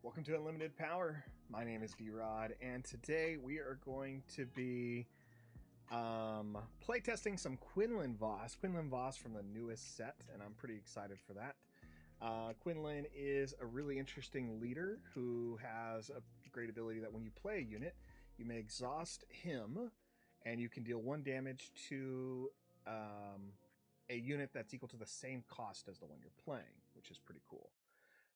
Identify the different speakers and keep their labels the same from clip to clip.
Speaker 1: Welcome to Unlimited Power. My name is D-Rod, and today we are going to be playtesting some Quinlan Voss from the newest set, and I'm pretty excited for that. Quinlan is a really interesting leader who has a great ability that when you play a unit, you may exhaust him, and you can deal 1 damage to a unit that's equal to the same cost as the one you're playing, which is pretty cool.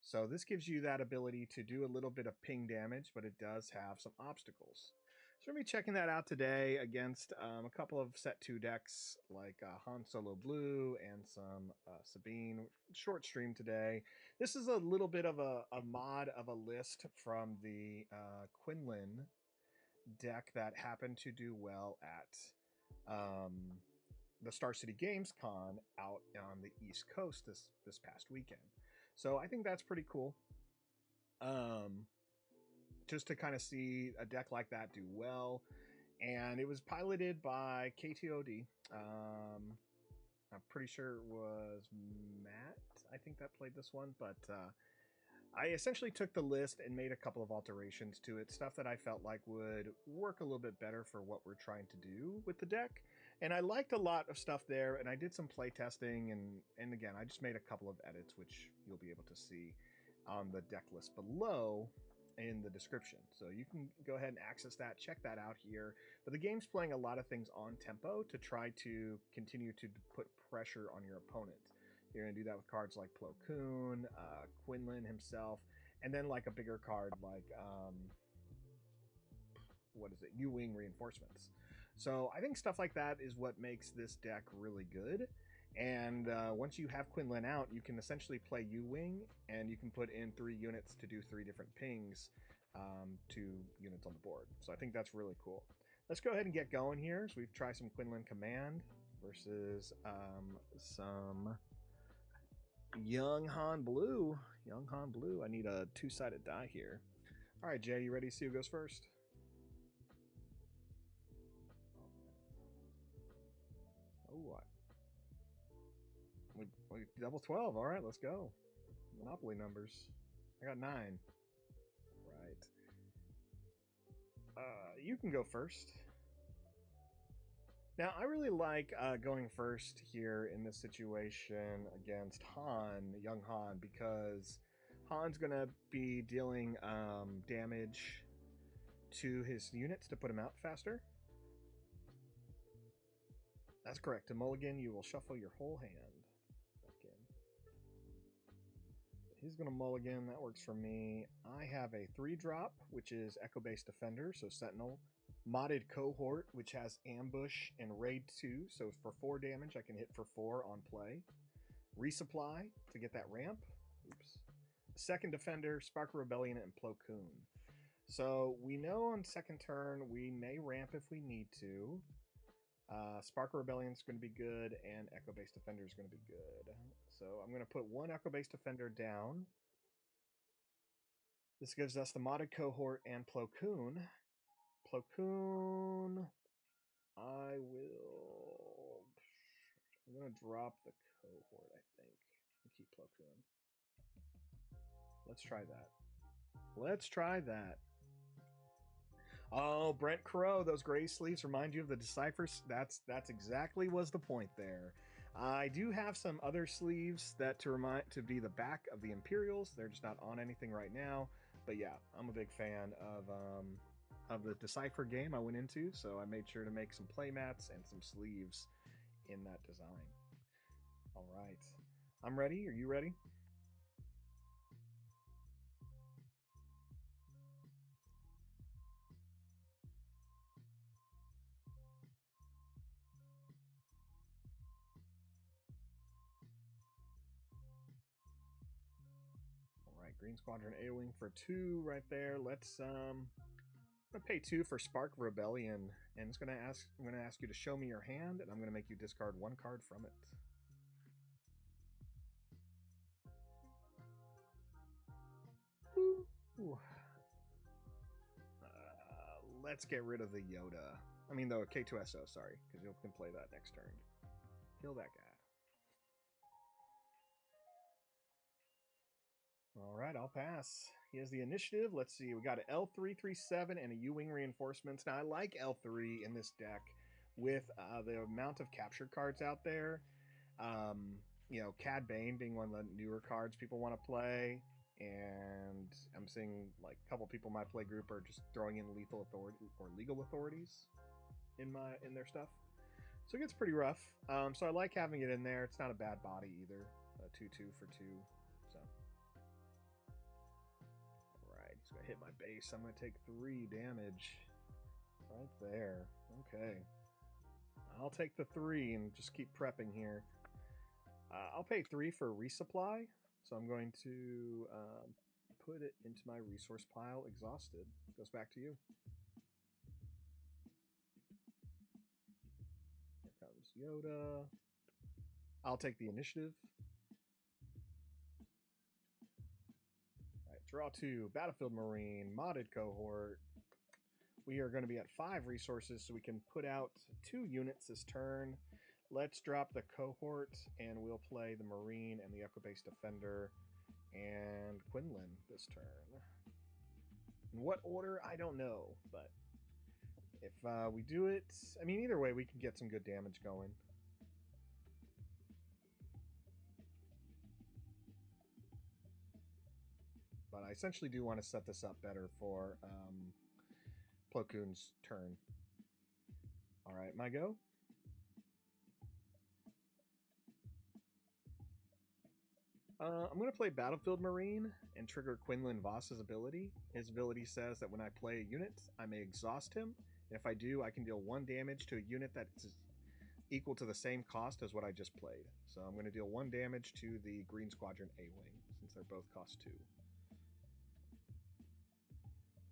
Speaker 1: So this gives you that ability to do a little bit of ping damage, but it does have some obstacles. So we're going to be checking that out today against a couple of set 2 decks like Han Solo Blue and some Sabine. Short stream today. This is a little bit of a mod of a list from the Quinlan deck that happened to do well at the Star City Games Con out on the East Coast this past weekend. So I think that's pretty cool. Just to kind of see a deck like that do well. And it was piloted by KTOD. I'm pretty sure it was Matt, I think, that played this one. But I essentially took the list and made a couple of alterations to it. Stuff that I felt like would work a little bit better for what we're trying to do with the deck. And I liked a lot of stuff there, and I did some play testing, and again, I just made a couple of edits, which you'll be able to see on the deck list below in the description. So you can go ahead and access that, check that out here. But the game's playing a lot of things on tempo to try to continue to put pressure on your opponent. You're going to do that with cards like Plo Koon, Quinlan himself, and then like a bigger card like, what is it, U-Wing Reinforcements. So I think stuff like that is what makes this deck really good. And once you have Quinlan out, you can essentially play U-Wing, and you can put in 3 units to do 3 different pings to units on the board. So I think that's really cool. Let's go ahead and get going here. So we've tried some Quinlan Command versus some Young Han Blue. Young Han Blue. I need a 2-sided die here. All right, Jay, you ready to see who goes first? Oh, we double 12. All right, let's go. Monopoly numbers. I got 9. Right. You can go first. Now, I really like going first here in this situation against Han, young Han, because Han's going to be dealing damage to his units to put him out faster. That's correct. To mulligan, you will shuffle your whole hand back in. He's going to mulligan. That works for me. I have a 3-drop, which is Echo-based Defender, so Sentinel. Modded Cohort, which has Ambush and Raid 2, so for 4 damage, I can hit for 4 on play. Resupply to get that ramp. Oops. Second Defender, Spark Rebellion, and Plo Koon. So we know on second turn we may ramp if we need to. Spark Rebellion is going to be good, and Echo-based Defender is going to be good. So I'm going to put 1 Echo-based Defender down. This gives us the Modded Cohort and Plo Koon. Plo Koon, I'm going to drop the Cohort, I think, and keep Plo Koon. Let's try that. Let's try that. Oh, Brent Crow, those gray sleeves remind you of the Deciphers. That's exactly was the point there. I do have some other sleeves that to be the back of the Imperials. They're just not on anything right now. But yeah, I'm a big fan of the Decipher game I went into, so I made sure to make some play mats and some sleeves in that design. All right, I'm ready. Are you ready? Green Squadron A-Wing for 2 right there. Let's I'm gonna pay 2 for Spark Rebellion, and I'm gonna ask you to show me your hand, and I'm gonna make you discard 1 card from it. Let's get rid of the Yoda. I mean the K2SO, sorry, because you can play that next turn. Kill that guy. All right, I'll pass. He has the initiative. Let's see. We got an L337 and a U-Wing reinforcements. Now, I like L3 in this deck with the amount of captured cards out there. Um, you know, Cad Bane being one of the newer cards people want to play. And I'm seeing like a couple people in my play group are just throwing in lethal authority or legal authorities in their stuff. So it gets pretty rough. So I like having it in there. It's not a bad body either. 2/2 for 2. So. Alright, he's going to hit my base. I'm going to take 3 damage. Right there. Okay. I'll take the 3 and just keep prepping here. I'll pay 3 for resupply. So I'm going to put it into my resource pile. Exhausted. Goes back to you. Here comes Yoda. I'll take the initiative. All right, draw 2. Battlefield Marine. Modded cohort. We are going to be at 5 resources, so we can put out 2 units this turn. Let's drop the cohort, and we'll play the Marine and the Echo-based Defender and Quinlan this turn. In what order? I don't know, but if we do it, I mean, either way, we can get some good damage going. But I essentially do want to set this up better for Plo Koon's turn. All right, my go. I'm going to play Battlefield Marine and trigger Quinlan Voss's ability. His ability says that when I play a unit, I may exhaust him. And if I do, I can deal 1 damage to a unit that's equal to the same cost as what I just played. So I'm going to deal 1 damage to the Green Squadron A-Wing, since they're both cost 2.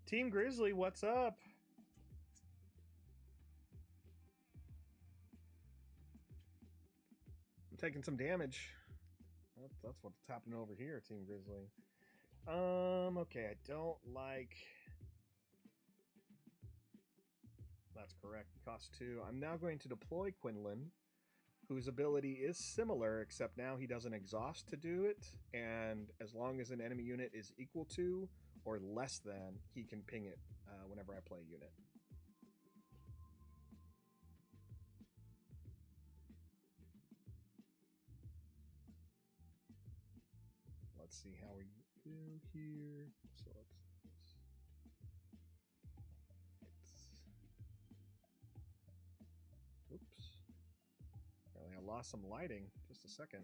Speaker 1: Team Grizzly, what's up? I'm taking some damage. That's what's happening over here, Team Grizzly. Okay, I don't like... That's correct, cost 2. I'm now going to deploy Quinlan, whose ability is similar, except now he doesn't exhaust to do it, and as long as an enemy unit is equal to or less than, he can ping it whenever I play a unit. Let's see how we do here. So oops. Apparently I lost some lighting. Just a second.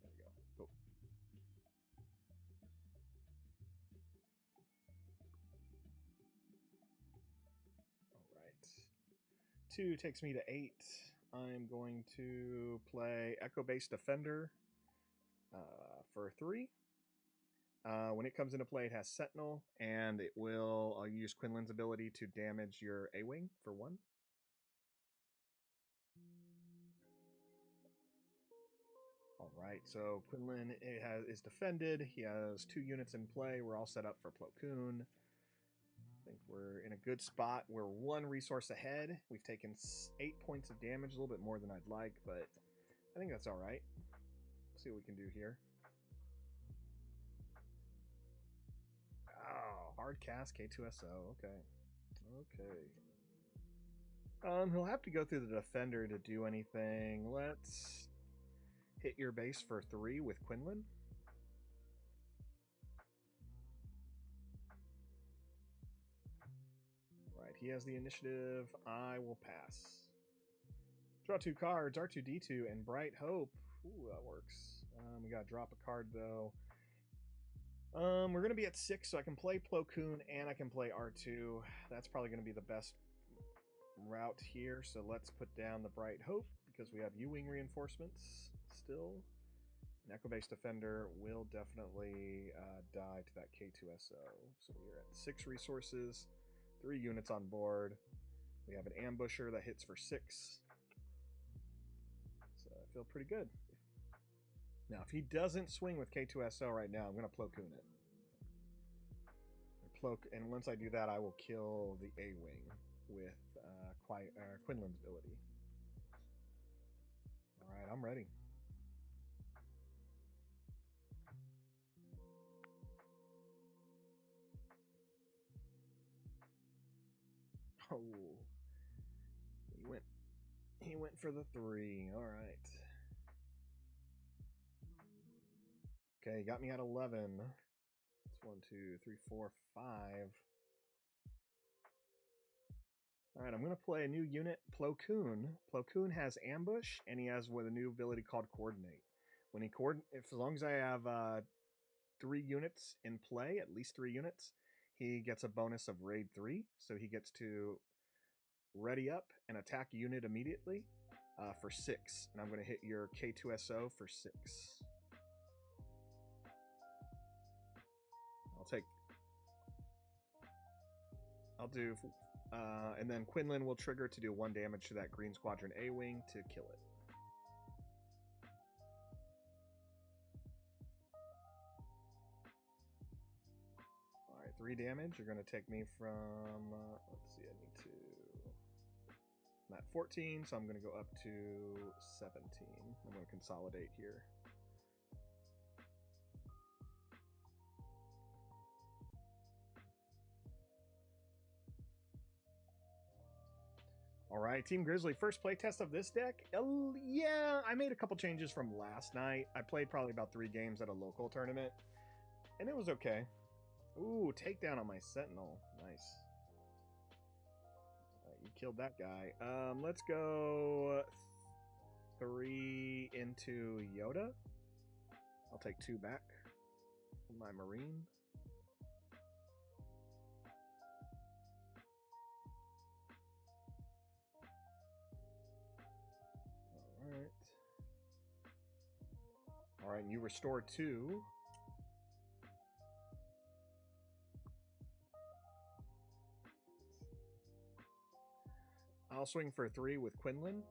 Speaker 1: There we go. Oh. All right. 2 takes me to 8. I'm going to play Echo-based Defender for 3. When it comes into play, it has Sentinel, and it will use Quinlan's ability to damage your A-Wing for 1. All right, so Quinlan is defended. He has 2 units in play. We're all set up for Plo Koon. I think we're in a good spot. We're 1 resource ahead. We've taken 8 points of damage, a little bit more than I'd like, but I think that's all right. Let's see what we can do here. Oh, hard cast K2SO. Okay. He'll have to go through the defender to do anything. Let's hit your base for 3 with Quinlan. Right, he has the initiative. I will pass. Draw 2 cards, R2-D2 and Bright Hope. Ooh, that works. We gotta drop a card though. We're gonna be at 6, so I can play Plo Koon and I can play R2. That's probably gonna be the best route here. So let's put down the Bright Hope because we have U-Wing reinforcements still. An Echo-based Defender will definitely die to that K2SO. So we're at 6 resources, 3 units on board. We have an Ambusher that hits for 6. So I feel pretty good. Now, if he doesn't swing with K2SO right now, I'm going to Plo Koon it. And once I do that, I will kill the A-Wing with Quinlan's ability. All right, I'm ready. Oh, he went. He went for the 3. All right. Okay, got me at 11. It's 1, 2, 3, 4, 5. All right, I'm going to play a new unit, Plo Koon. Plo Koon has ambush, and he has with a new ability called coordinate. When he as long as I have 3 units in play, at least 3 units, he gets a bonus of raid 3. So he gets to ready up and attack unit immediately for 6. And I'm going to hit your K2SO for 6. I'll do, and then Quinlan will trigger to do 1 damage to that Green Squadron A-Wing to kill it. Alright, 3 damage. You're going to take me from, let's see, I need to, I'm at 14, so I'm going to go up to 17. I'm going to consolidate here. All right, Team Grizzly, first playtest of this deck. Yeah, I made a couple changes from last night. I played probably about 3 games at a local tournament, and it was okay. Ooh, takedown on my Sentinel. Nice. All right, you killed that guy. Let's go 3 into Yoda. I'll take 2 back from my Marine. All right, and you restore 2. I'll swing for 3 with Quinlan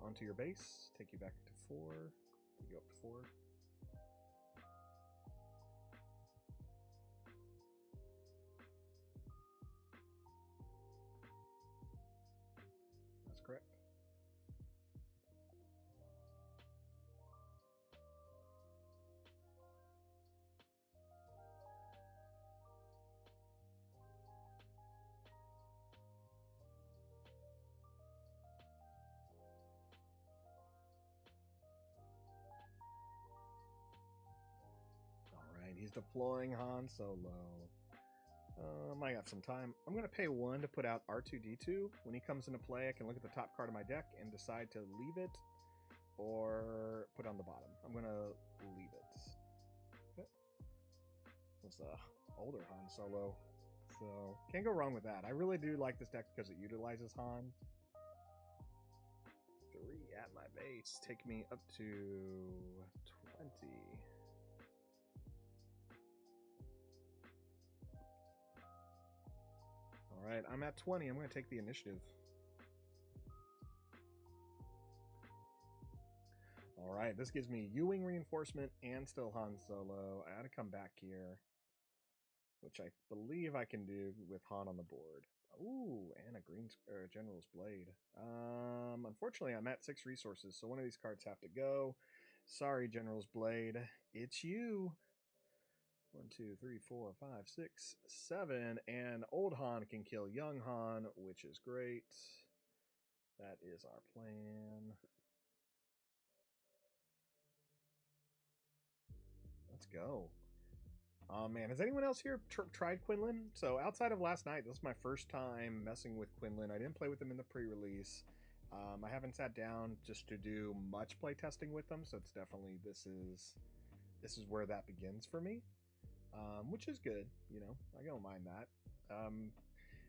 Speaker 1: onto your base. Take you back to 4. Take you up to 4. That's correct. He's deploying Han Solo. I got some time. I'm going to pay 1 to put out R2-D2. When he comes into play, I can look at the top card of my deck and decide to leave it or put it on the bottom. I'm going to leave it. Okay. It's the older Han Solo. So, can't go wrong with that. I really do like this deck because it utilizes Han. 3 at my base. Take me up to 20. All right, I'm at 20. I'm going to take the initiative. All right, this gives me U-Wing reinforcement and still Han Solo. I got to come back here, which I believe I can do with Han on the board. Ooh, and a green General's Blade. Unfortunately, I'm at 6 resources, so one of these cards have to go. Sorry, General's Blade. It's you. 1, 2, 3, 4, 5, 6, 7, and old Han can kill young Han, which is great. That is our plan. Let's go. Oh man, has anyone else here tried Quinlan? So outside of last night, this is my first time messing with Quinlan. I didn't play with him in the pre-release. I haven't sat down just to do much play testing with them, so it's definitely this is where that begins for me. Which is good, you know, I don't mind that.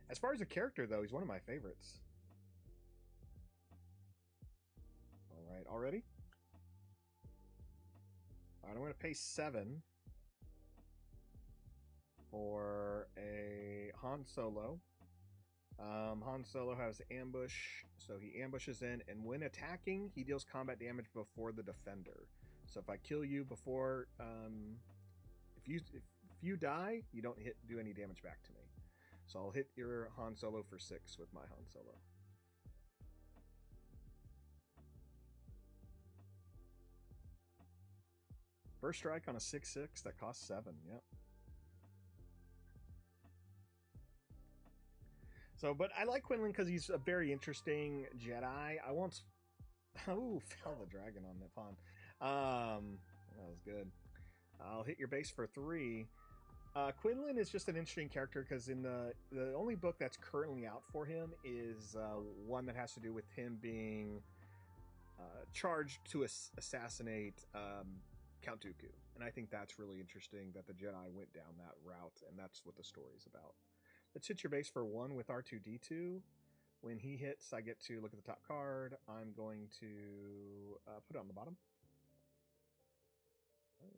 Speaker 1: As far as a character, though, he's one of my favorites. All right, already? All right, I'm going to pay 7 for a Han Solo. Han Solo has ambush, so he ambushes in, and when attacking, he deals combat damage before the defender. So if I kill you before, if you die, you don't do any damage back to me. So I'll hit your Han Solo for 6 with my Han Solo. First strike on a 6/6 that costs 7. Yep. So, but I like Quinlan because he's a very interesting Jedi. I once, oh, fell the dragon on that pawn. That was good. I'll hit your base for 3. Quinlan is just an interesting character because in the only book that's currently out for him is one that has to do with him being charged to assassinate Count Dooku, and I think that's really interesting that the Jedi went down that route, and that's what the story's about. Let's hit your base for 1 with R2D2. When he hits, I get to look at the top card. I'm going to put it on the bottom. Right.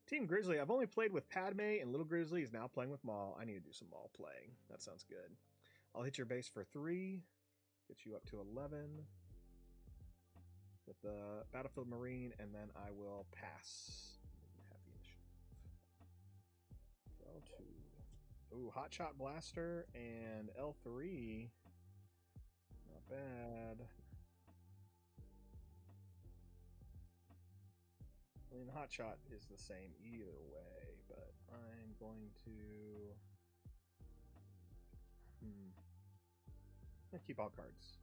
Speaker 1: Team Grizzly. I've only played with Padme, and Little Grizzly is now playing with Maul. I need to do some Maul playing. That sounds good. I'll hit your base for 3. Get you up to 11 with the Battlefield Marine, and then I will pass. Have the initiative. Draw 2. Ooh, Hotshot Blaster and L3. Not bad. I mean, Hotshot is the same either way, but I'm going to... I'm going to keep all cards.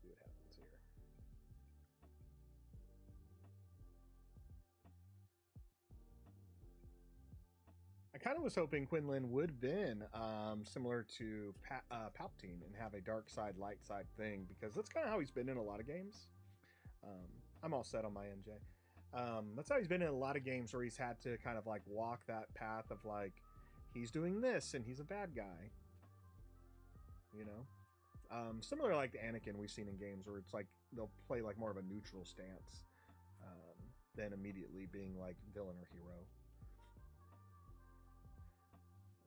Speaker 1: See what happens here. I kind of was hoping Quinlan would have been similar to Palpatine and have a dark side, light side thing, because that's kind of how he's been in a lot of games. I'm all set on my MJ. That's how he's been in a lot of games where he's had to kind of like walk that path of like, he's doing this and he's a bad guy. You know? Similar like Anakin we've seen in games where it's like they'll play like more of a neutral stance than immediately being like villain or hero.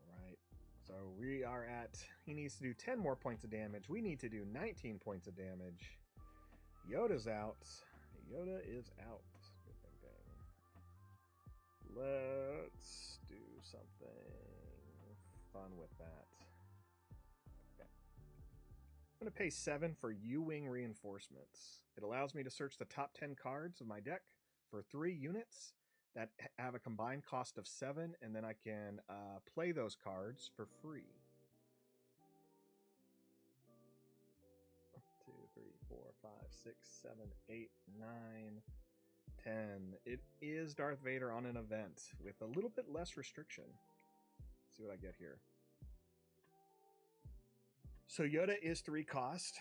Speaker 1: Alright. So we are at, he needs to do 10 more points of damage. We need to do 19 points of damage. Yoda's out. Yoda is out. Let's do something fun with that. Okay. I'm going to pay 7 for U-Wing reinforcements. It allows me to search the top 10 cards of my deck for 3 units that have a combined cost of 7, and then I can play those cards for free. 1, 2, 3, 4, 5, 6, 7, 8, 9, 10. It is Darth Vader on an event with a little bit less restriction. Let's see what I get here. So Yoda is 3 cost.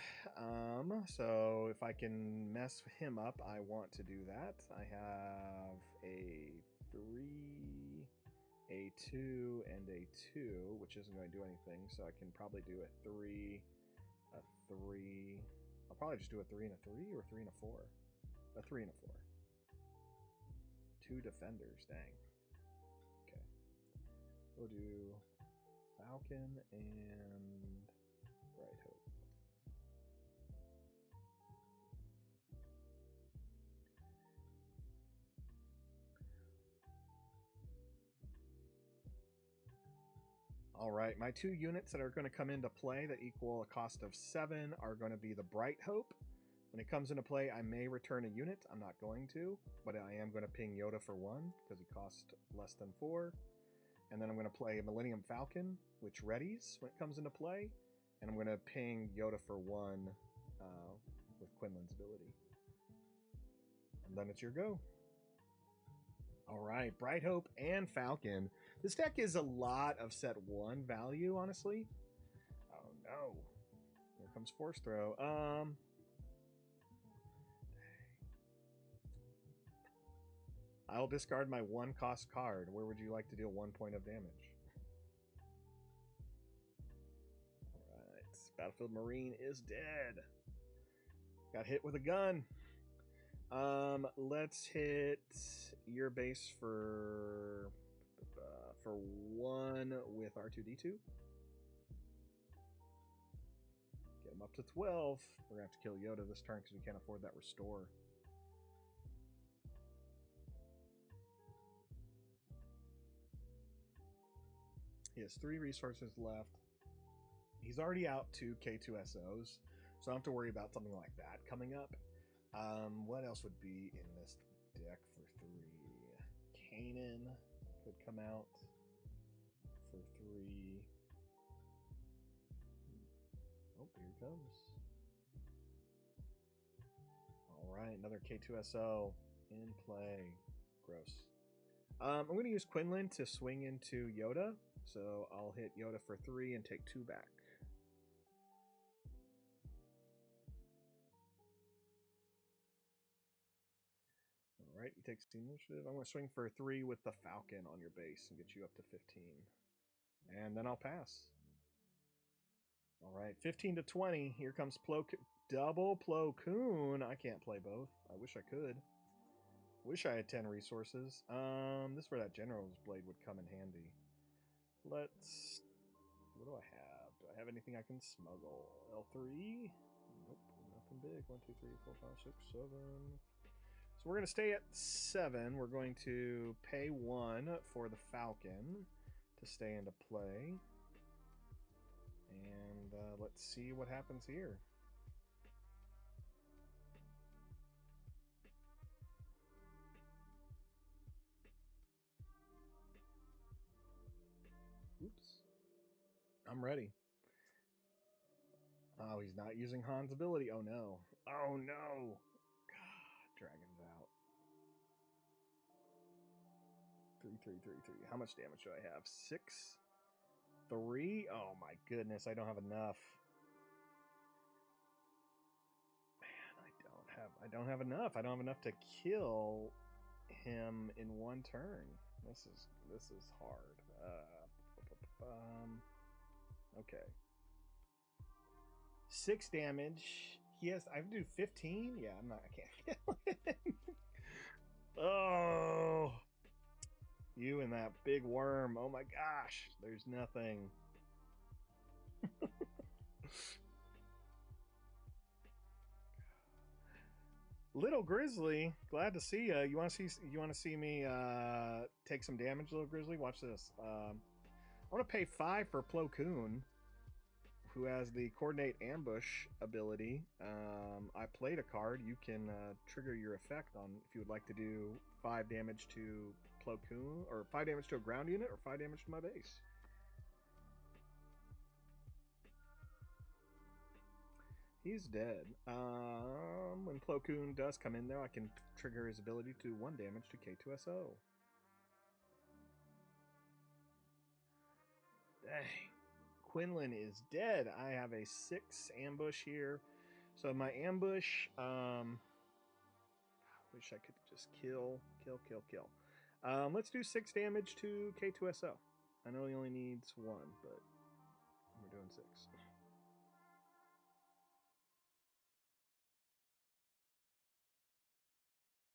Speaker 1: So if I can mess him up, I want to do that. I have a 3, a 2, and a 2, which isn't going to do anything. So I can probably do a 3, a 3. I'll probably just do a 3 and a 3, or 3 and a 4. A 3 and a 4. 2 defenders, dang. Okay. We'll do Falcon and Bright Hope. Alright, my 2 units that are going to come into play that equal a cost of 7 are going to be the Bright Hope. When it comes into play, I may return a unit. I'm not going to, but I am going to ping Yoda for 1 because he costs less than 4. And then I'm going to play a Millennium Falcon, which readies when it comes into play. And I'm going to ping Yoda for 1 with Quinlan's ability. And then it's your go. All right, Bright Hope and Falcon. This deck is a lot of set 1 value, honestly. Oh no. Here comes Force Throw. I'll discard my 1 cost card. Where would you like to deal 1 point of damage? Alright. Battlefield Marine is dead. Got hit with a gun. Let's hit your base for 1 with R2D2. Get him up to 12. We're gonna have to kill Yoda this turn because we can't afford that restore. He has 3 resources left. He's already out 2 K2SOs, so I don't have to worry about something like that coming up. What else would be in this deck for 3? Kanan could come out for 3. comes. All right, another K2SO in play. Gross. I'm going to use Quinlan to swing into Yoda. So I'll hit Yoda for 3 and take 2 back. All right, you take the initiative. I'm going to swing for 3 with the Falcon on your base and get you up to 15. And then I'll pass. All right, 15 to 20. Here comes double Plo Koon. I can't play both. I wish I could. Wish I had 10 resources. This is where that General's Blade would come in handy. Let's... What do I have? Do I have anything I can smuggle? L3? Nope, nothing big. 1, 2, 3, 4, 5, 6, 7. So we're going to stay at 7. We're going to pay 1 for the Falcon to stay into play. And let's see what happens here. Oops. I'm ready. Oh, he's not using Han's ability. Oh, no. Oh, no. God, Dragon's out. 3, 3, 3, 3. How much damage do I have? 6? 3? Oh, my goodness. I don't have enough. Man, I don't have enough. I don't have enough to kill him in one turn. This is hard. Okay. 6 damage. He has. I have to do 15. Yeah, I'm not. I can't kill him. Oh, you and that big worm. Oh my gosh. There's nothing. Little Grizzly, glad to see you. You want to see me take some damage, Little Grizzly? Watch this. I want to pay 5 for Plo Koon, who has the Coordinate Ambush ability. I played a card. You can trigger your effect on if you would like to do 5 damage to Plo Koon, or 5 damage to a ground unit, or 5 damage to my base. He's dead. When Plo Koon does come in there, I can trigger his ability to 1 damage to K2SO. Dang. Quinlan is dead. I have a 6 ambush here. So my ambush, wish I could just kill. Let's do 6 damage to K2SO. I know he only needs 1, but we're doing 6.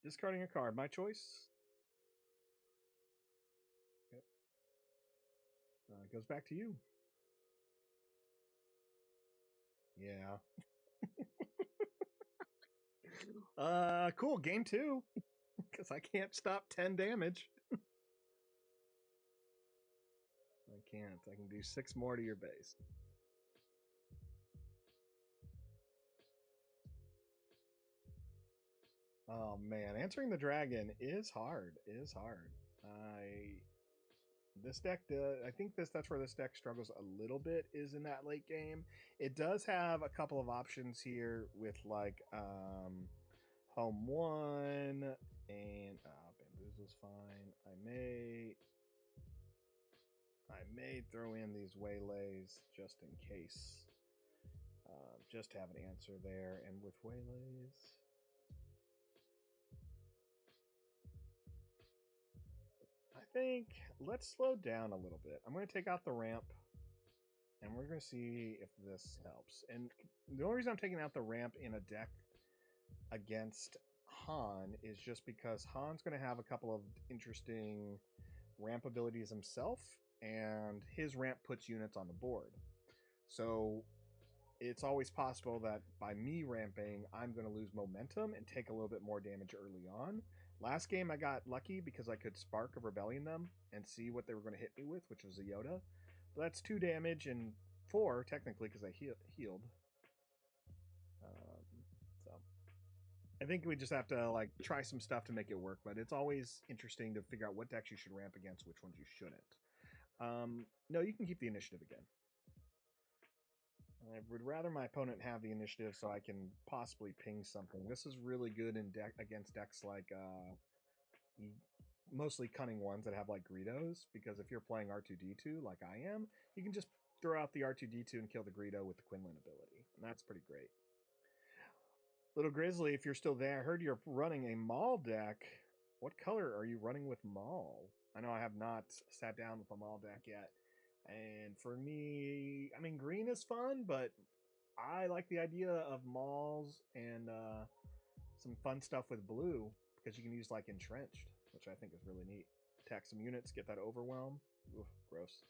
Speaker 1: Discarding a card. My choice. Okay. It goes back to you. Yeah. Cool. Game 2. Because I can't stop 10 damage. I can't. I can do 6 more to your base. Oh man, answering the dragon is hard. This deck, I think that's where this deck struggles a little bit, is in that late game. It does have a couple of options here with like home 1 and bamboozle's fine. I may throw in these waylays just in case, just to have an answer there. And with waylays, I think let's slow down a little bit. I'm going to take out the ramp, and we're going to see if this helps. And the only reason I'm taking out the ramp in a deck against Han is just because Han's going to have a couple of interesting ramp abilities himself, and his ramp puts units on the board. So it's always possible that by me ramping, I'm going to lose momentum and take a little bit more damage early on. Last game, I got lucky because I could Spark of Rebellion them and see what they were going to hit me with, which was a Yoda. But that's 2 damage and 4, technically, because I healed. So I think we just have to like try some stuff to make it work, but it's always interesting to figure out what decks you should ramp against, which ones you shouldn't. No, you can keep the initiative again. I would rather my opponent have the initiative so I can possibly ping something. This is really good in deck against decks like mostly cunning ones that have like Greedos, because if you're playing R2D2 like I am, you can just throw out the R2D2 and kill the Greedo with the Quinlan ability, and that's pretty great. Little Grizzly, if you're still there, I heard you're running a Maul deck. What color are you running with Maul? I know I have not sat down with a Maul deck yet. And for me, I mean, green is fun, but I like the idea of Mauls and some fun stuff with blue, because you can use like Entrenched, which I think is really neat. Attack some units, get that Overwhelm. Oof, gross.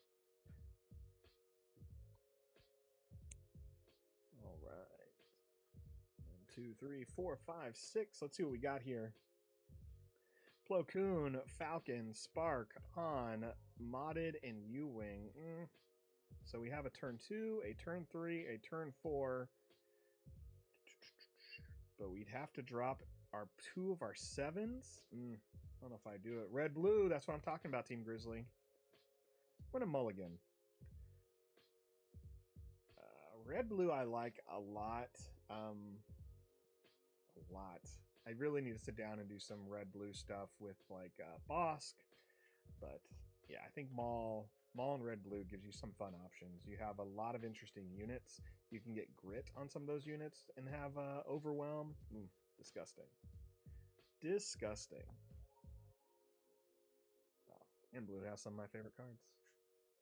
Speaker 1: All right. 1, 2, 3, 4, 5, 6. Let's see what we got here. Plo Koon, Falcon, Spark, Han, Modded, and U-Wing. So we have a turn 2, a turn 3, a turn 4. But we'd have to drop our 2 of our 7s. I don't know if I do it. Red, blue, that's what I'm talking about, Team Grizzly. What a mulligan. Red, blue I like a lot. A lot. I really need to sit down and do some red blue stuff with like Bosk, but yeah, I think Maul and red blue gives you some fun options. You have a lot of interesting units. You can get grit on some of those units and have overwhelm. Disgusting. Disgusting. Oh, and blue has some of my favorite cards.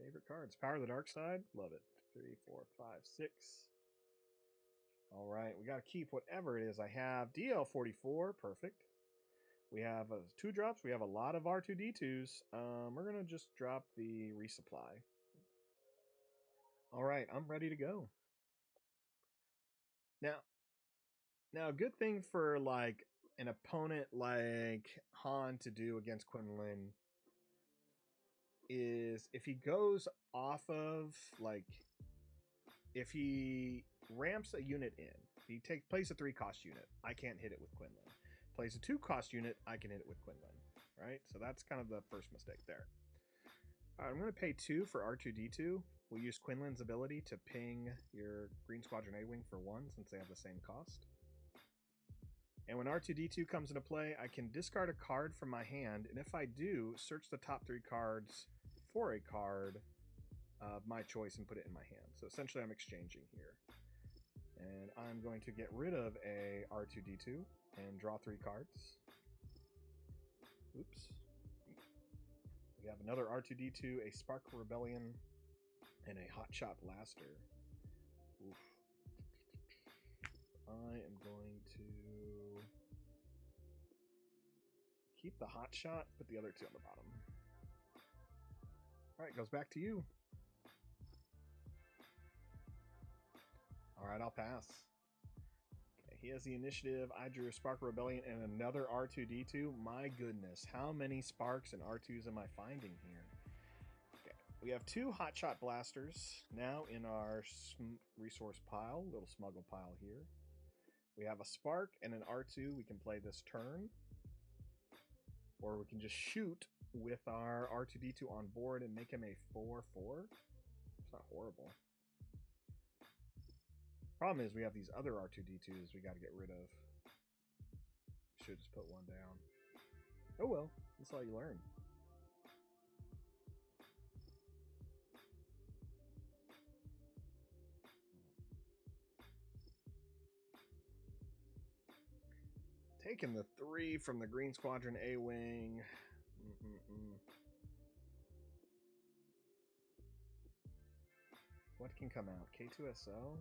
Speaker 1: Favorite cards. Power of the Dark Side. Love it. 3, 4, 5, 6. All right, we got to keep whatever it is I have. DL44, perfect. We have 2 drops. We have a lot of R2D2s. We're going to just drop the resupply. All right, I'm ready to go. Now, a good thing for like an opponent like Han to do against Quinlan is if he goes off of like, if he ramps a unit in, he plays a 3-cost unit. I can't hit it with Quinlan. Plays a 2-cost unit, I can hit it with Quinlan. Right? So that's kind of the first mistake there. All right, I'm going to pay 2 for R2D2. We'll use Quinlan's ability to ping your Green Squadron A-Wing for 1, since they have the same cost. And when R2D2 comes into play, I can discard a card from my hand, and if I do, search the top 3 cards for a card of my choice and put it in my hand. So essentially I'm exchanging here. And I'm going to get rid of a R2D2 and draw 3 cards. Oops. We have another R2D2, a Spark Rebellion, and a Hotshot Blaster. Oof. I am going to keep the Hotshot, put the other 2 on the bottom. All right, goes back to you. All right, I'll pass. Okay, he has the initiative. I drew a Spark Rebellion and another R2D2. My goodness, how many Sparks and R2s am I finding here? Okay, we have 2 Hotshot Blasters now in our resource pile, little smuggle pile here. We have a Spark and an R2 we can play this turn. Or we can just shoot with our R2D2 on board and make him a 4/4. It's not horrible. Problem is we have these other R2D2s we got to get rid of. Should just put 1 down. Oh well, that's all you learn. Taking the 3 from the Green Squadron A-Wing. What can come out? K2SO?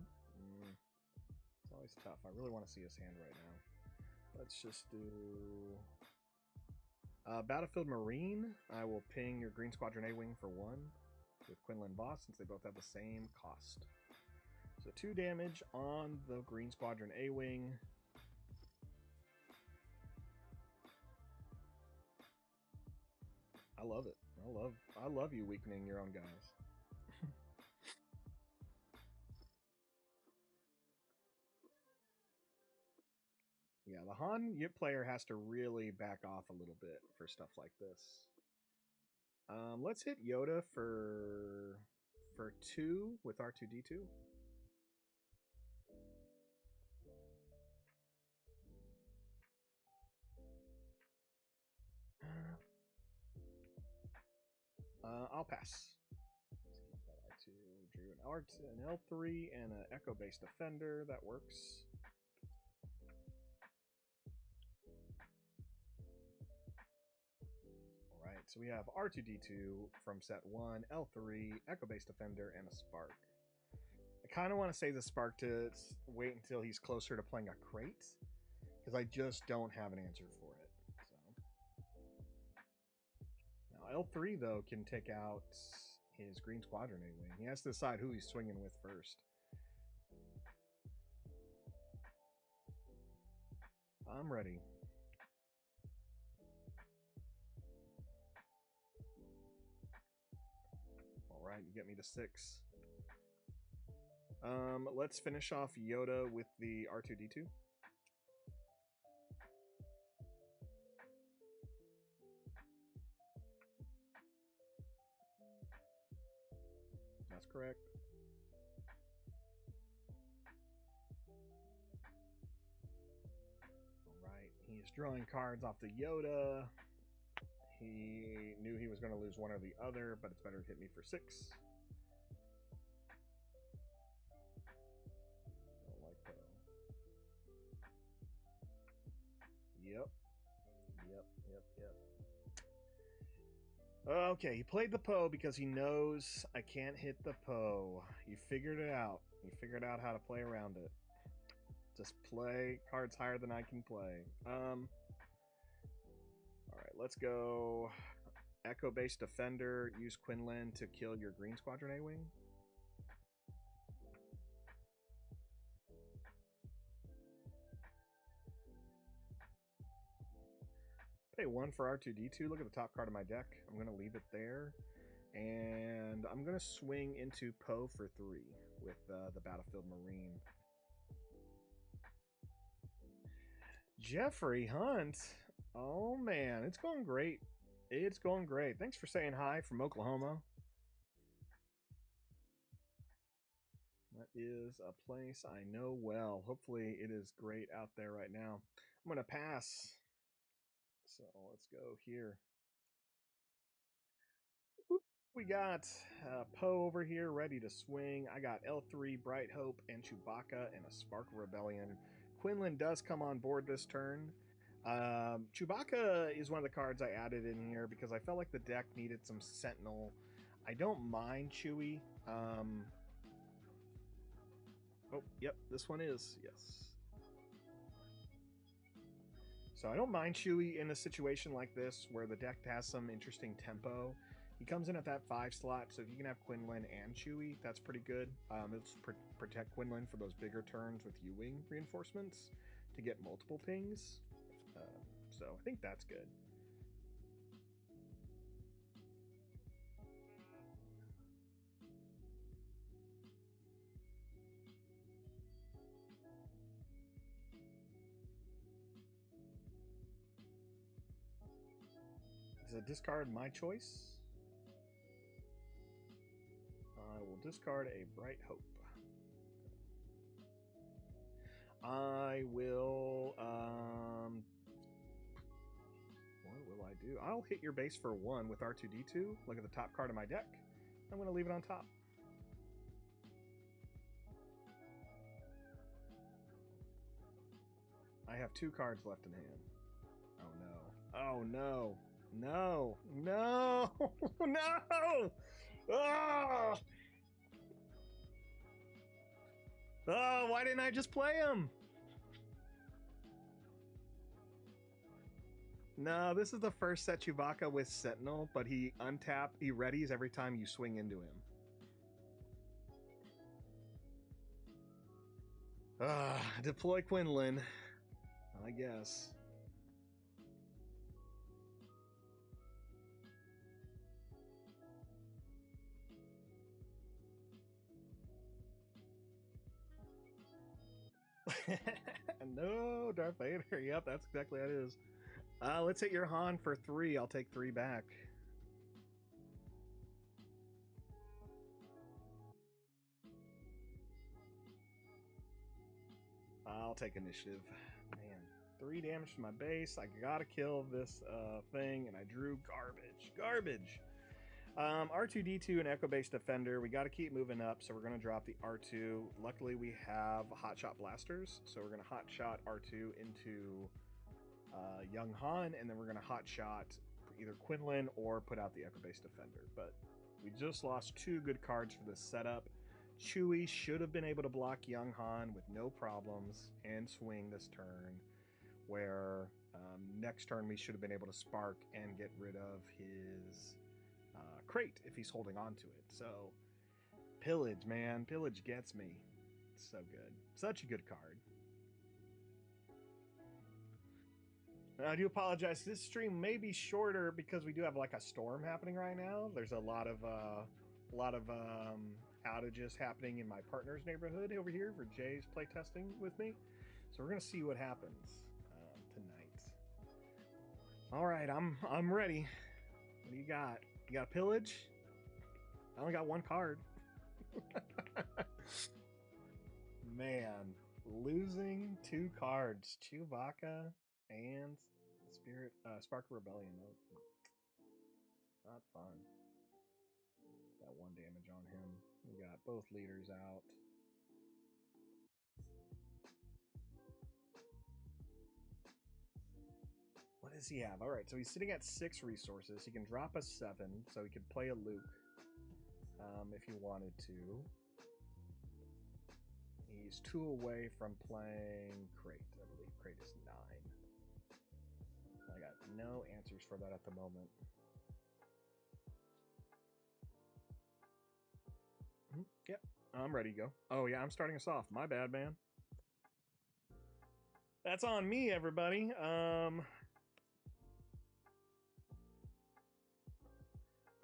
Speaker 1: It's always tough. I really want to see his hand right now. Let's just do... Battlefield Marine. I will ping your Green Squadron A-Wing for 1 with Quinlan Voss, since they both have the same cost. So 2 damage on the Green Squadron A-Wing. I love it. I love you weakening your own guys. Yeah, the Han player has to really back off a little bit for stuff like this. Let's hit Yoda for 2 with R2D2. I'll pass. Let's keep that R2. Drew an R2, an L3, and an Echo-based Defender. That works. Alright, so we have R2D2 from set 1, L3, Echo-based Defender, and a Spark. I kind of want to save the Spark to wait until he's closer to playing a crate, because I just don't have an answer for it. So now L3 though can take out his Green Squadron A-Wing. He has to decide who he's swinging with first. I'm ready. All right, you get me to 6. Let's finish off Yoda with the R2D2. That's correct. All right, he's drawing cards off the Yoda. He knew he was going to lose one or the other, but it's better to hit me for 6. Don't like Poe. Yep. Okay, he played the Poe because he knows I can't hit the Poe. You figured it out. You figured out how to play around it. Just play cards higher than I can play. Alright, let's go Echo-based Defender. Use Quinlan to kill your Green Squadron A-Wing. Pay 1 for R2D2. Look at the top card of my deck. I'm going to leave it there. And I'm going to swing into Poe for 3 with the Battlefield Marine. Jeffrey Hunt. Oh, man. It's going great. It's going great. Thanks for saying hi from Oklahoma. That is a place I know well. Hopefully it is great out there right now. I'm going to pass. So let's go here. We got Poe over here ready to swing. I got L3, Bright Hope, and Chewbacca, and a Spark of Rebellion. Quinlan does come on board this turn. Chewbacca is one of the cards I added in here because I felt like the deck needed some Sentinel. I don't mind Chewie. Oh, yep, this one is. Yes. So I don't mind Chewie in a situation like this where the deck has some interesting tempo. He comes in at that 5 slot, so if you can have Quinlan and Chewie, that's pretty good. It'll protect Quinlan for those bigger turns with U-Wing reinforcements to get multiple pings. So I think that's good. Is a discard my choice? I will discard a Bright Hope. I will, what will I do? I'll hit your base for 1 with R2D2. Look at the top card of my deck. I'm going to leave it on top. I have 2 cards left in hand. Oh no. Oh no. No. No. No. Oh! Oh, why didn't I just play him? No, this is the first set Chewbacca with Sentinel, but he readies every time you swing into him. Deploy Quinlan, I guess. No, Darth Vader. Yep, that's exactly how it is. Let's hit your Han for 3. I'll take 3 back. I'll take initiative. Man, 3 damage to my base. I gotta kill this thing, and I drew garbage. Garbage! R2D2 and Echo-based Defender. We got to keep moving up, so we're going to drop the R2. Luckily, we have Hotshot Blasters, so we're going to Hotshot R2 into Young Han, and then we're going to Hotshot either Quinlan or put out the Echo-based Defender. But we just lost 2 good cards for this setup. Chewie should have been able to block Young Han with no problems and swing this turn, where next turn we should have been able to spark and get rid of his crate if he's holding on to it. So Pillage, man, Pillage gets me. It's so good. Such a good card. I do apologize. This stream may be shorter because we do have like a storm happening right now. There's a lot of outages happening in my partner's neighborhood over here for Jay's playtesting with me. So we're gonna see what happens tonight. All right, I'm ready. What do you got? You got a Pillage? I only got 1 card. Man, losing 2 cards. Chewbacca and Spirit Spark of Rebellion. Not fun. That 1 damage on him. We got both leaders out. What does he have? All right, so he's sitting at 6 resources. He can drop a 7, so he could play a Luke if he wanted to. He's 2 away from playing Crate. I believe Crate is 9. I got no answers for that at the moment. Yep, I'm ready to go. Oh yeah, I'm starting us off. My bad, man. That's on me, everybody.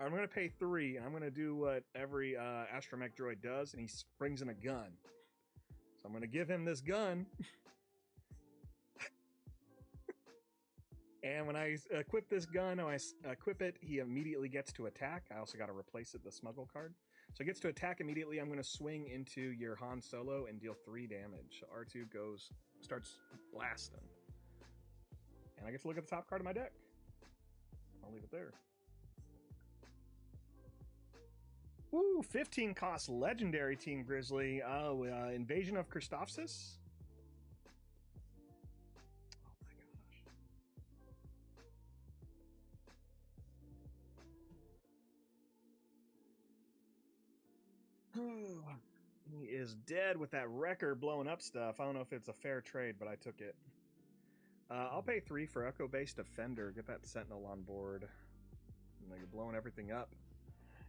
Speaker 1: I'm going to pay 3, and I'm going to do what every astromech droid does, and he brings in a gun. So I'm going to give him this gun. And when I equip this gun, when I equip it, he immediately gets to attack. I also got to replace it, the smuggle card. So he gets to attack immediately. I'm going to swing into your Han Solo and deal 3 damage. So R2 starts blasting. And I get to look at the top card of my deck. I'll leave it there. Woo, 15 cost legendary Team Grizzly. Oh, Invasion of Christophsis. Oh my gosh. He is dead with that wrecker blowing up stuff. I don't know if it's a fair trade, but I took it. I'll pay 3 for Echo-based Defender. Get that Sentinel on board. And you're blowing everything up.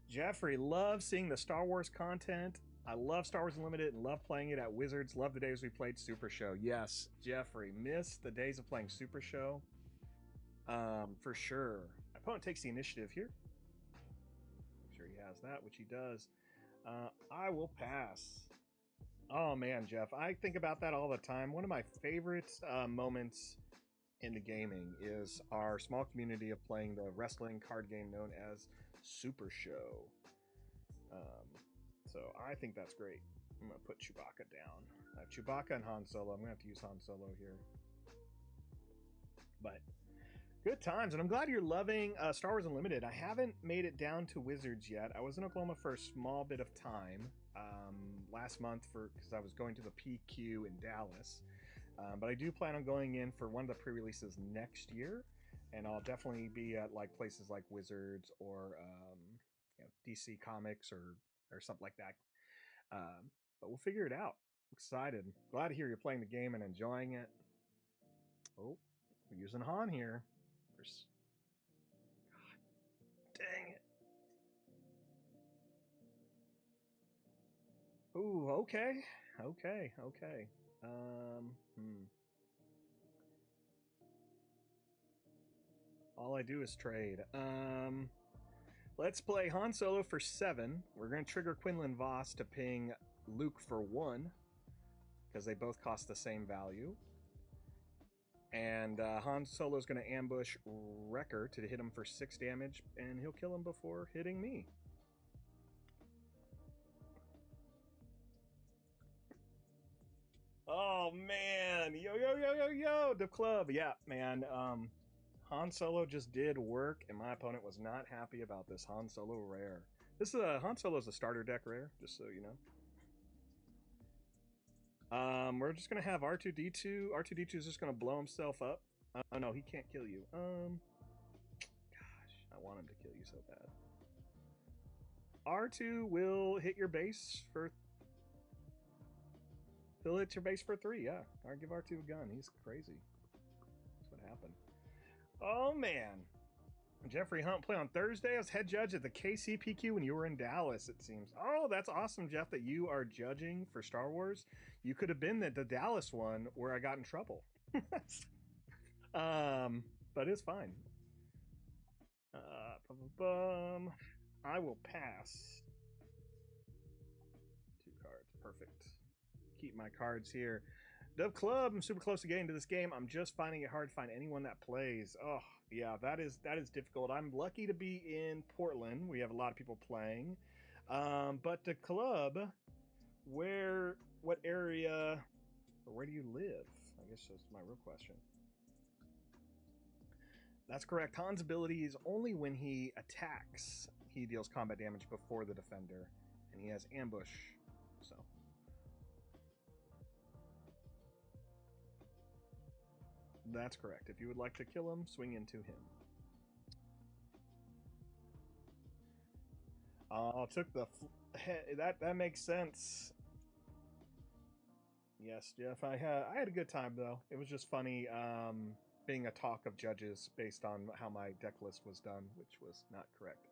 Speaker 1: Jeffrey, love seeing the Star Wars content. I love Star Wars Unlimited and love playing it at Wizards. Love the days we played Super Show. Yes, Jeffrey, miss the days of playing Super Show. For sure. My opponent takes the initiative here. Make sure he has that, which he does. I will pass. Oh man, Jeff, I think about that all the time. One of my favorite moments in the gaming is our small community of playing the wrestling card game known as Super Show. So I think that's great. I'm gonna put Chewbacca down. I have Chewbacca and Han Solo. I'm gonna have to use Han Solo here. But good times, and I'm glad you're loving Star Wars Unlimited. I haven't made it down to Wizards yet. I was in Oklahoma for a small bit of time last month because I was going to the PQ in Dallas. But I do plan on going in for one of the pre-releases next year, and I'll definitely be at like places like Wizards or DC Comics or something like that. But we'll figure it out. Excited. Glad to hear you're playing the game and enjoying it. Oh, we're using Han here. God dang it. Ooh, okay. All I do is trade. Let's play Han Solo for 7. We're going to trigger Quinlan Voss to ping Luke for 1 because they both cost the same value. And Han Solo is going to ambush Wrecker to hit him for 6 damage, and he'll kill him before hitting me. Oh man, yo, the club. Yeah, man. Han Solo just did work, and my opponent was not happy about this Han Solo rare. This is a Han Solo is a starter deck rare, just so you know. We're just gonna have R2D2. R2D2 is just gonna blow himself up. Oh no, he can't kill you. Gosh, I want him to kill you so bad. R2 will hit your base for. He'll hit your base for 3. Yeah, I give R2 a gun. He's crazy. That's what happened. Oh man, Jeffrey Hunt play on Thursday. I was head judge at the KCPQ when you were in Dallas, it seems. Oh, that's awesome, Jeff, that you are judging for Star Wars. You could have been at the Dallas one where I got in trouble. But it's fine. I will pass. 2 cards. Perfect. Keep my cards here. Dove Club, I'm super close to getting to this game. I'm just finding it hard to find anyone that plays. Oh, yeah, that is difficult. I'm lucky to be in Portland. We have a lot of people playing. But the club, what area, or where do you live? I guess that's my real question. That's correct. Han's ability is only when he attacks, he deals combat damage before the defender, and he has ambush, so. That's correct. If you would like to kill him, swing into him. Took the that makes sense. Yes, Jeff. I had a good time though. It was just funny being a talk of judges based on how my deck list was done, which was not correct.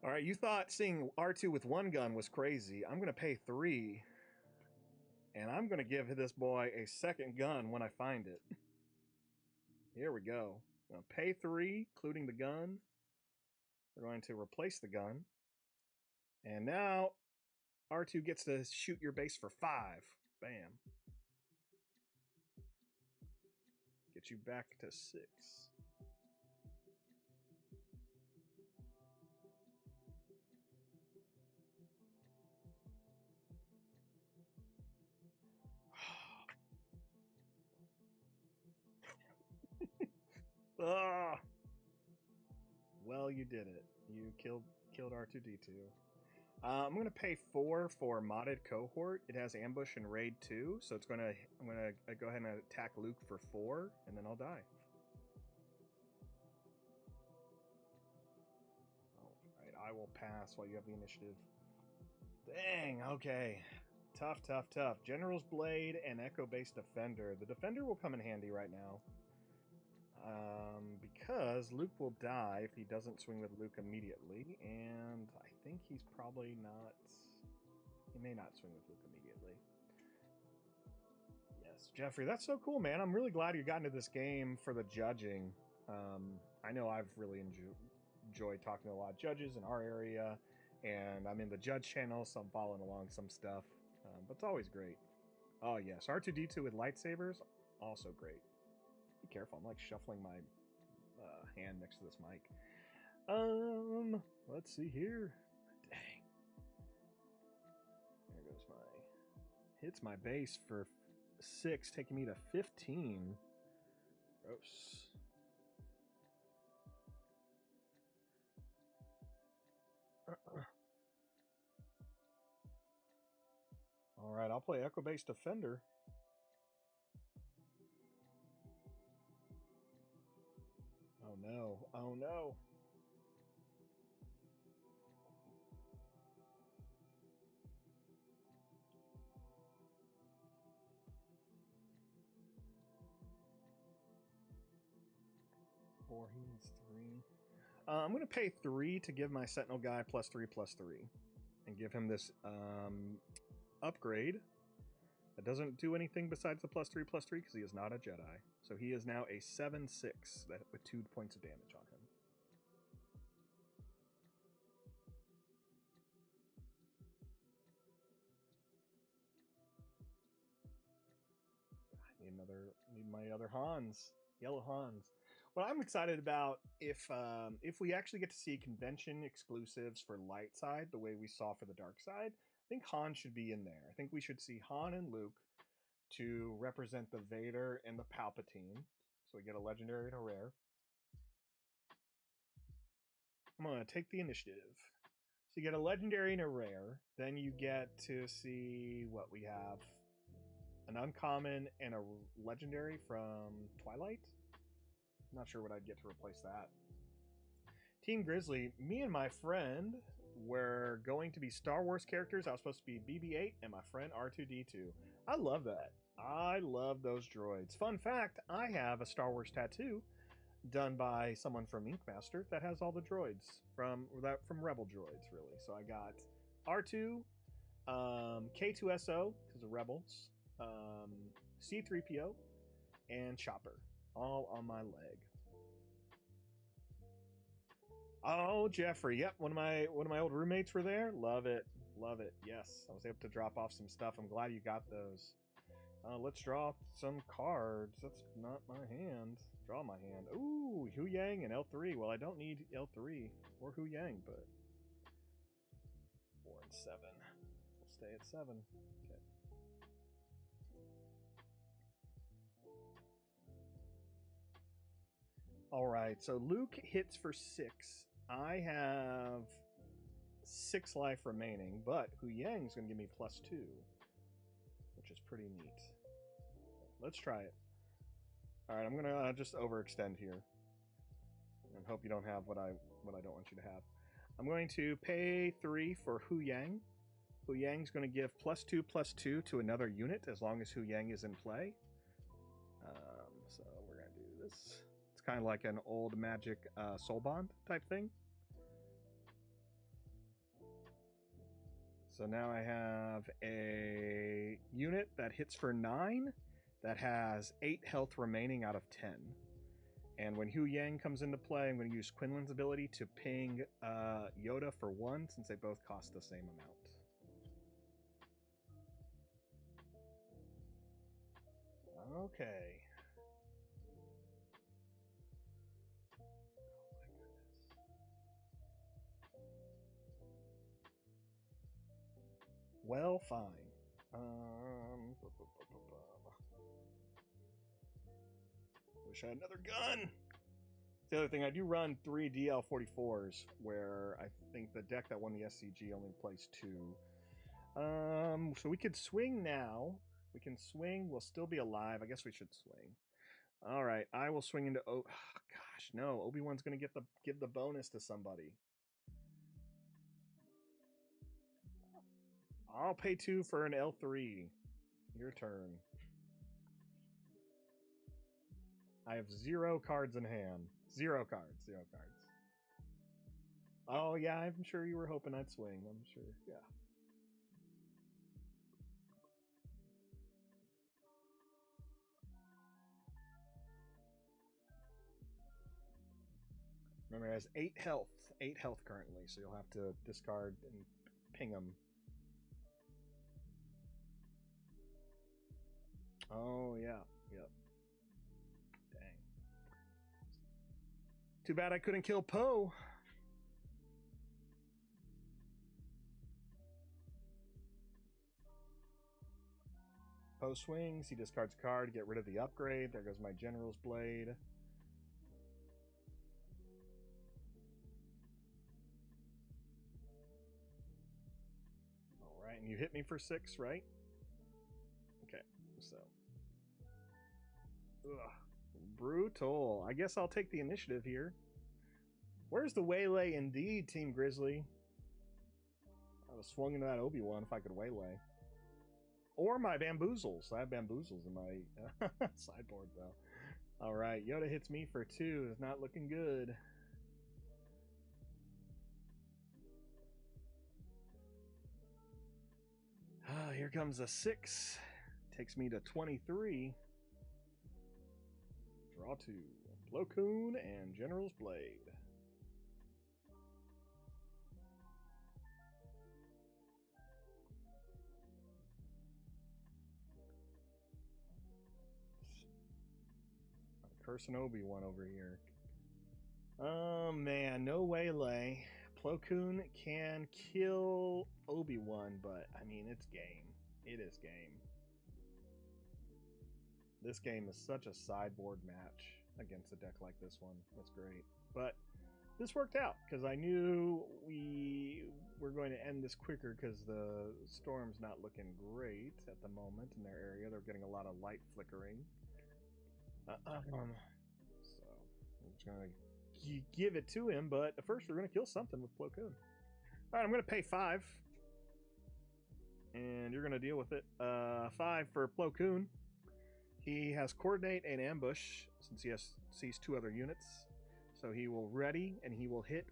Speaker 1: All right, you thought seeing R2 with 1 gun was crazy. I'm going to pay 3, and I'm going to give this boy a 2nd gun when I find it. Here we go. I'm going to pay 3, including the gun. We're going to replace the gun. And now R2 gets to shoot your base for 5. Bam. Get you back to 6. Ah. Well, you did it. You killed R2D2. I'm gonna pay 4 for modded cohort. It has ambush and raid 2, so I'm gonna go ahead and attack Luke for 4, and then I'll die. All right, I will pass while you have the initiative. Dang. Okay. Tough. General's Blade and Echo Based Defender. The Defender will come in handy right now. Because Luke will die if he doesn't swing with Luke immediately, and I think he's probably not. He may not swing with Luke immediately. Yes, Jeffrey, that's so cool, man. I'm really glad you got into this game for the judging. I know I've really enjoyed talking to a lot of judges in our area, and I'm in the judge channel, so I'm following along some stuff. But it's always great. Oh yes, R2D2 with lightsabers, also great. Be careful, I'm like shuffling my hand next to this mic. Let's see here. Dang. There goes hits my base for 6, taking me to 15. Gross. All right, I'll play Echo Based Defender. Oh no. Oh no. Four, he needs 3. I'm going to pay 3 to give my Sentinel guy +3/+3 and give him this upgrade that doesn't do anything besides the +3/+3 because he is not a Jedi. So he is now a 7/6 with 2 points of damage on him. I need my other Hans, yellow Hans. What I'm excited about if we actually get to see convention exclusives for light side the way we saw for the dark side, I think Han should be in there. I think we should see Han and Luke to represent the Vader and the Palpatine. So we get a legendary and a rare. I'm going to take the initiative. So you get a legendary and a rare. Then you get to see what we have. An uncommon and a legendary from Twilight. Not sure what I'd get to replace that. Team Grizzly, me and my friend were going to be Star Wars characters. I was supposed to be BB-8 and my friend R2-D2. I love that. I love those droids. Fun fact, I have a Star Wars tattoo done by someone from Ink Master that has all the droids from Rebel droids, really. So I got R2, K2SO because of Rebels, C3PO, and Chopper, all on my leg. Oh, Jeffrey. Yep, one of my old roommates were there. Love it. Love it. Yes, I was able to drop off some stuff. I'm glad you got those. Let's draw some cards. That's not my hand. Draw my hand. Ooh, Hu Yang and L3. Well, I don't need L3 or Hu Yang, but 4 and 7. We'll stay at 7. Okay. All right. So Luke hits for 6. I have 6 life remaining, but Hu Yang's going to give me +2, which is pretty neat. Let's try it. All right, I'm going to just overextend here and hope you don't have what I don't want you to have. I'm going to pay 3 for Hu Yang. Hu Yang's going to give +2/+2 to another unit as long as Hu Yang is in play. So we're going to do this. It's kind of like an old magic soul bond type thing. So now I have a unit that hits for 9 that has 8 health remaining out of 10. And when Hu Yang comes into play, I'm going to use Quinlan's ability to ping Yoda for 1 since they both cost the same amount. Okay. Well, fine. Wish I had another gun. The other thing, I do run 3 DL44s, where I think the deck that won the SCG only plays 2. So we could swing now. We can swing. We'll still be alive. I guess we should swing. All right, I will swing into. Oh, gosh, no. Obi-Wan's gonna give the bonus to somebody. I'll pay 2 for an L3. Your turn. I have 0 cards in hand. 0 cards. 0 cards. Oh, yeah, I'm sure you were hoping I'd swing. I'm sure, yeah. Remember, it has 8 health. 8 health currently, so you'll have to discard and ping him. Oh, yeah. Yep. Dang. Too bad I couldn't kill Poe. Poe swings. He discards a card to get rid of the upgrade. There goes my General's Blade. All right, and you hit me for 6, right? Okay, so. Ugh. Brutal. I guess I'll take the initiative here. Where's the waylay indeed, Team Grizzly? I was swung into that Obi-Wan if I could waylay. Or my bamboozles. I have bamboozles in my sideboard, though. All right, Yoda hits me for 2. It's not looking good. Here comes a 6. Takes me to 23. Draw 2. Plo Koon and General's Blade. I'm cursing Obi-Wan over here. Oh man, no waylay. Plo Koon can kill Obi-Wan, but I mean, it's game. It is game. This game is such a sideboard match. against a deck like this one. That's great. But this worked out because I knew we were going to end this quicker because the storm's not looking great at the moment in their area. They're getting a lot of light flickering. So I'm just going to give it to him, but first we're going to kill something with Plo Koon. All right, I'm going to pay 5. And you're going to deal with it. 5 for Plo Koon. He has Coordinate and Ambush since he sees 2 other units. So he will ready and he will hit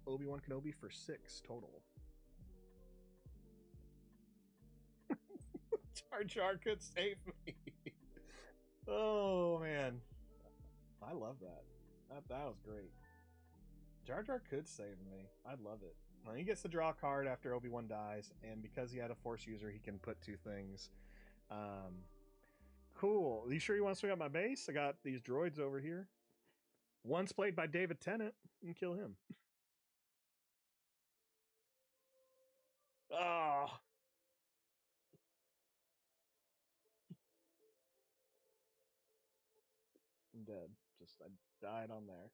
Speaker 1: Obi-Wan Kenobi for 6 total. Jar Jar could save me. Oh, man. I love that. That was great. Jar Jar could save me. I'd love it. Well, he gets to draw a card after Obi-Wan dies, and because he had a Force user, he can put 2 things. Cool. Are you sure you want to swing out my base? I got these droids over here. One's played by David Tennant. You can kill him. Oh. I'm dead. I died on there.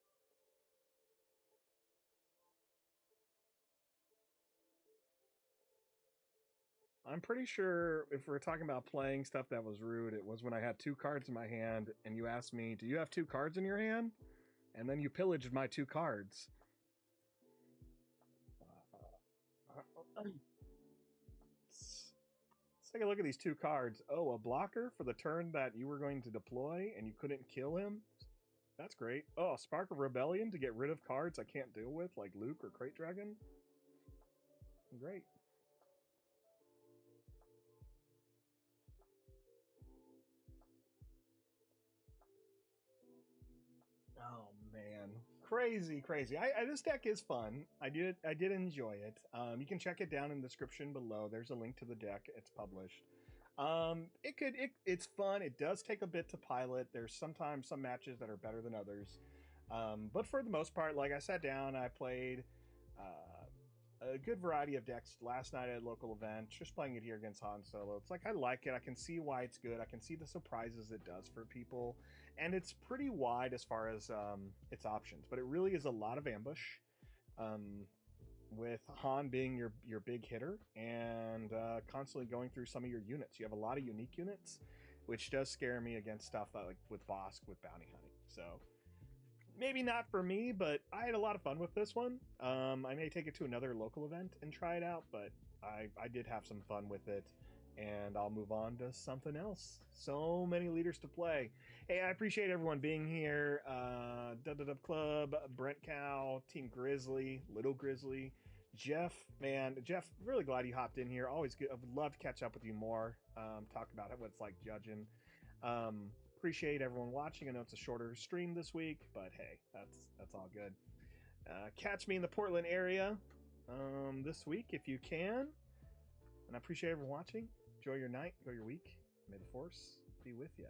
Speaker 1: I'm pretty sure if we're talking about playing stuff that was rude, it was when I had 2 cards in my hand and you asked me, do you have 2 cards in your hand? And then you pillaged my 2 cards. Let's take a look at these 2 cards. Oh, a blocker for the turn that you were going to deploy and you couldn't kill him? That's great. Oh, a Spark of Rebellion to get rid of cards I can't deal with, like Luke or Crate Dragon? Great. Oh man, crazy. This deck is fun. I did enjoy it. You can check it down in the description below. There's a link to the deck. It's published. It's fun. It does take a bit to pilot. There's sometimes some matches that are better than others. But for the most part, like I sat down, I played a good variety of decks last night at a local event, just playing it here against Han Solo. It's like I like it. I can see why it's good. I can see the surprises it does for people, and it's pretty wide as far as its options. But it really is a lot of ambush, with Han being your big hitter and constantly going through some of your units. You have a lot of unique units, which does scare me against stuff like with Bosk with bounty hunting. So maybe not for me, but I had a lot of fun with this one. I may take it to another local event and try it out, but I did have some fun with it, and I'll move on to something else. So many leaders to play. Hey, I appreciate everyone being here. Dub Club, Brent Cow, Team Grizzly, Little Grizzly, Jeff, man, Jeff, really glad you hopped in here. Always good. I would love to catch up with you more. Talk about what it's like judging. Appreciate everyone watching. I know it's a shorter stream this week, but hey, that's all good. Catch me in the Portland area this week if you can. And I appreciate everyone watching. Enjoy your night, enjoy your week. May the Force be with you.